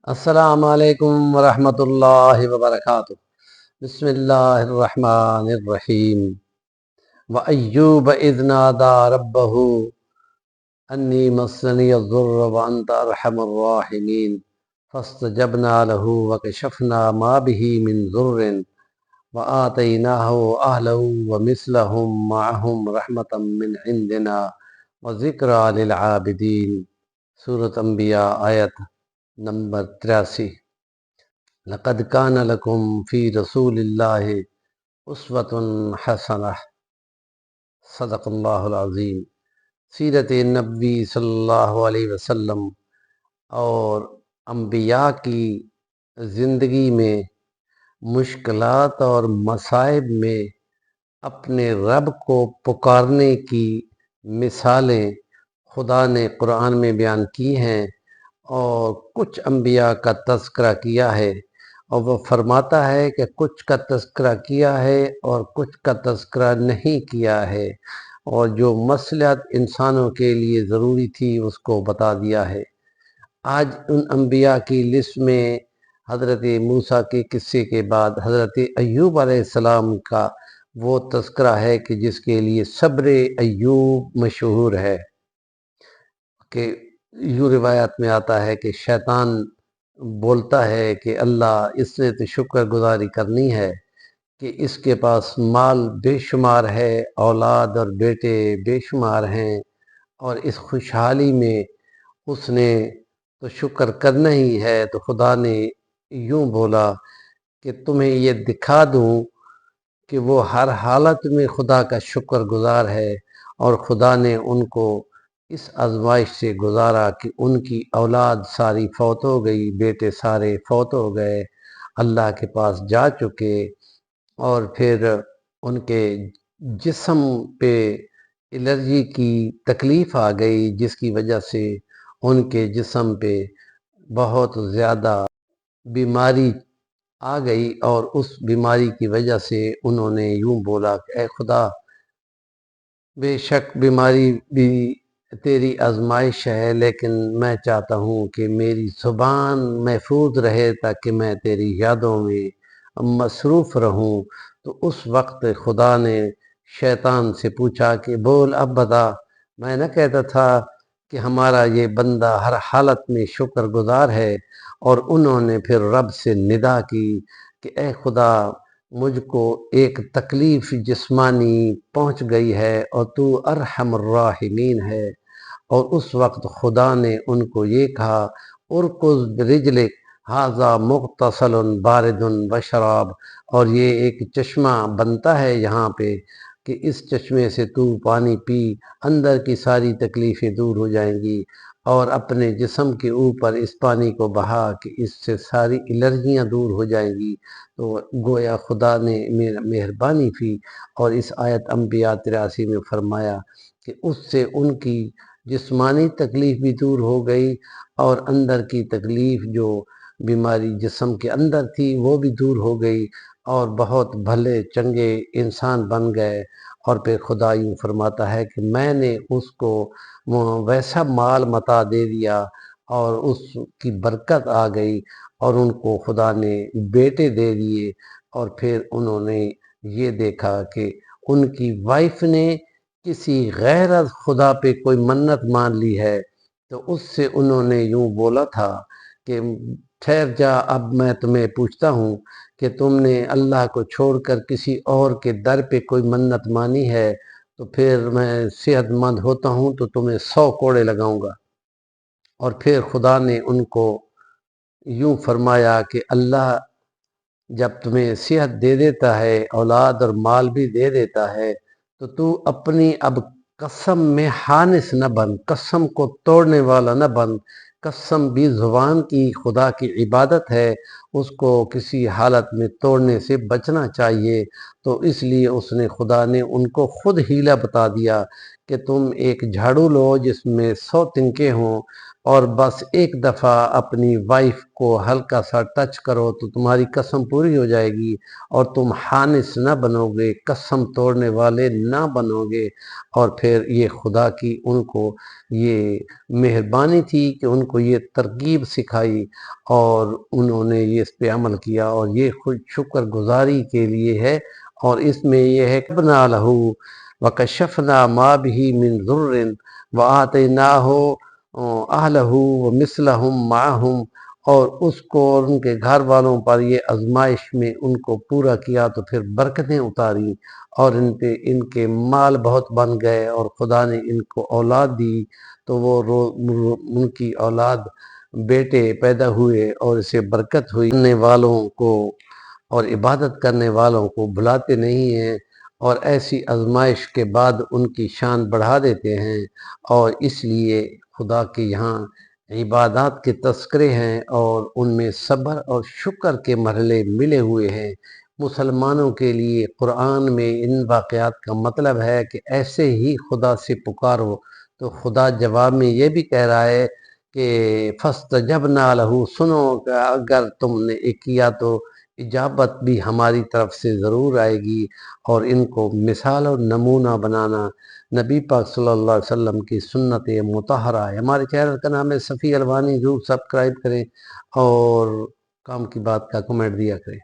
السلام علیکم ورحمۃ اللہ وبرکاتہ۔ بسم اللہ الرحمن الرحیم۔ وَأَيُّوبَ إِذْ نَادَى رَبَّهُ أَنِّي مَسَّنِيَ الضُّرُّ وَأَنْتَ أَرْحَمُ الرَّاحِمِينَ فَاسْتَجَبْنَا لَهُ وَكَشَفْنَا مَا بِهِ مِنْ ضُرٍّ وَآتَيْنَاهُ أَهْلَهُ وَمِثْلَهُمْ مَعَهُمْ رَحْمَةً مِّنْ عِنْدِنَا وَذِكْرَىٰ لِلْعَابِدِينَ۔ سورۃ انبیاء آیت نمبر 83۔ لقد کان لکم فی رسول اللہ اسوۃ حسنہ۔ صدق اللہ العظیم۔ سیرت نبوی صلی اللہ علیہ وسلم اور انبیاء کی زندگی میں مشکلات اور مصائب میں اپنے رب کو پکارنے کی مثالیں خدا نے قرآن میں بیان کی ہیں، اور کچھ انبیاء کا تذکرہ کیا ہے، اور وہ فرماتا ہے کہ کچھ کا تذکرہ کیا ہے اور کچھ کا تذکرہ نہیں کیا ہے، اور جو مصلحت انسانوں کے لیے ضروری تھی اس کو بتا دیا ہے۔ آج ان انبیاء کی لسٹ میں حضرت موسیٰ کے قصے کے بعد حضرت ایوب علیہ السلام کا وہ تذکرہ ہے کہ جس کے لیے صبر ایوب مشہور ہے، کہ یوں روایت میں آتا ہے کہ شیطان بولتا ہے کہ اللہ اس نے تو شکر گزاری کرنی ہے کہ اس کے پاس مال بے شمار ہے، اولاد اور بیٹے بے شمار ہیں، اور اس خوشحالی میں اس نے تو شکر کرنا ہی ہے۔ تو خدا نے یوں بولا کہ تمہیں یہ دکھا دوں کہ وہ ہر حالت میں خدا کا شکر گزار ہے، اور خدا نے ان کو اس آزمائش سے گزارا کہ ان کی اولاد ساری فوت ہو گئی، بیٹے سارے فوت ہو گئے، اللہ کے پاس جا چکے، اور پھر ان کے جسم پہ الرجی کی تکلیف آ گئی، جس کی وجہ سے ان کے جسم پہ بہت زیادہ بیماری آ گئی، اور اس بیماری کی وجہ سے انہوں نے یوں بولا کہ اے خدا، بے شک بیماری بھی تیری آزمائش ہے، لیکن میں چاہتا ہوں کہ میری زبان محفوظ رہے تاکہ میں تیری یادوں میں مصروف رہوں۔ تو اس وقت خدا نے شیطان سے پوچھا کہ بول اب بتا، میں نہ کہتا تھا کہ ہمارا یہ بندہ ہر حالت میں شکر گزار ہے؟ اور انہوں نے پھر رب سے ندا کی کہ اے خدا، مجھ کو ایک تکلیف جسمانی پہنچ گئی ہے اور تو ارحم الراحمین ہے۔ اور اس وقت خدا نے ان کو یہ کہا ارکض برجلک ھذا مغتسل بارد وشراب، اور یہ ایک چشمہ بنتا ہے یہاں پہ کہ اس چشمے سے تو پانی پی، اندر کی ساری تکلیفیں دور ہو جائیں گی، اور اپنے جسم کے اوپر اس پانی کو بہا کہ اس سے ساری الرجیاں دور ہو جائیں گی۔ تو گویا خدا نے مہربانی کی، اور اس آیت انبیاء 83 میں فرمایا کہ اس سے ان کی جسمانی تکلیف بھی دور ہو گئی، اور اندر کی تکلیف جو بیماری جسم کے اندر تھی وہ بھی دور ہو گئی، اور بہت بھلے چنگے انسان بن گئے۔ اور پھر خدا یوں فرماتا ہے کہ میں نے اس کو ویسا مال متا دے دیا، اور اس کی برکت آ گئی، اور ان کو خدا نے بیٹے دے دیے، اور پھر انہوں نے یہ دیکھا کہ ان کی وائف نے کسی غیر از خدا پہ کوئی منت مان لی ہے، تو اس سے انہوں نے یوں بولا تھا کہ ٹھہر جا، اب میں تمہیں پوچھتا ہوں کہ تم نے اللہ کو چھوڑ کر کسی اور کے در پہ کوئی منت مانی ہے، تو پھر میں صحت مند ہوتا ہوں تو تمہیں 100 کوڑے لگاؤں گا۔ اور پھر خدا نے ان کو یوں فرمایا کہ اللہ جب تمہیں صحت دے دیتا ہے، اولاد اور مال بھی دے دیتا ہے، تو اپنی اب قسم میں حانث نہ بن، قسم کو توڑنے والا نہ بن۔ قسم بھی زبان کی خدا کی عبادت ہے، اس کو کسی حالت میں توڑنے سے بچنا چاہیے۔ تو اس لیے خدا نے ان کو خود حیلہ بتا دیا کہ تم ایک جھاڑو لو جس میں 100 تنکے ہوں، اور بس ایک دفعہ اپنی وائف کو ہلکا سا ٹچ کرو تو تمہاری قسم پوری ہو جائے گی اور تم حانث نہ بنو گے، قسم توڑنے والے نہ بنو گے۔ اور پھر یہ خدا کی ان کو یہ مہربانی تھی کہ ان کو یہ ترغیب سکھائی اور انہوں نے یہ اس پہ عمل کیا، اور یہ خود شکر گزاری کے لیے ہے۔ اور اس میں یہ ہے کہ بنا لہو وکشفنا ما بھی من ضر وآتیناہ اہلہ ومثلہم معہم، اور اس کو اور ان کے گھر والوں پر یہ آزمائش میں ان کو پورا کیا تو پھر برکتیں اتاری اور ان پہ ان کے مال بہت بن گئے، اور خدا نے ان کو اولاد دی تو وہ ان کی اولاد بیٹے پیدا ہوئے اور اسے برکت ہوئی۔ کرنے والوں کو اور عبادت کرنے والوں کو بھلاتے نہیں ہیں، اور ایسی آزمائش کے بعد ان کی شان بڑھا دیتے ہیں۔ اور اس لیے خدا کے یہاں عبادات کے تذکرے ہیں اور ان میں صبر اور شکر کے مرحلے ملے ہوئے ہیں۔ مسلمانوں کے لیے قرآن میں ان واقعات کا مطلب ہے کہ ایسے ہی خدا سے پکارو تو خدا جواب میں یہ بھی کہہ رہا ہے کہ فَاسْتَجَبْنَا لَهُ، سنو کہ اگر تم نے کیا تو اجابت بھی ہماری طرف سے ضرور آئے گی۔ اور ان کو مثال اور نمونہ بنانا نبی پاک صلی اللہ علیہ وسلم کی سنت مطہرہ ہے۔ ہمارے چینل کا نام ہے صفی الوانی، ضرور سبسکرائب کریں اور کام کی بات کا کمنٹ دیا کریں۔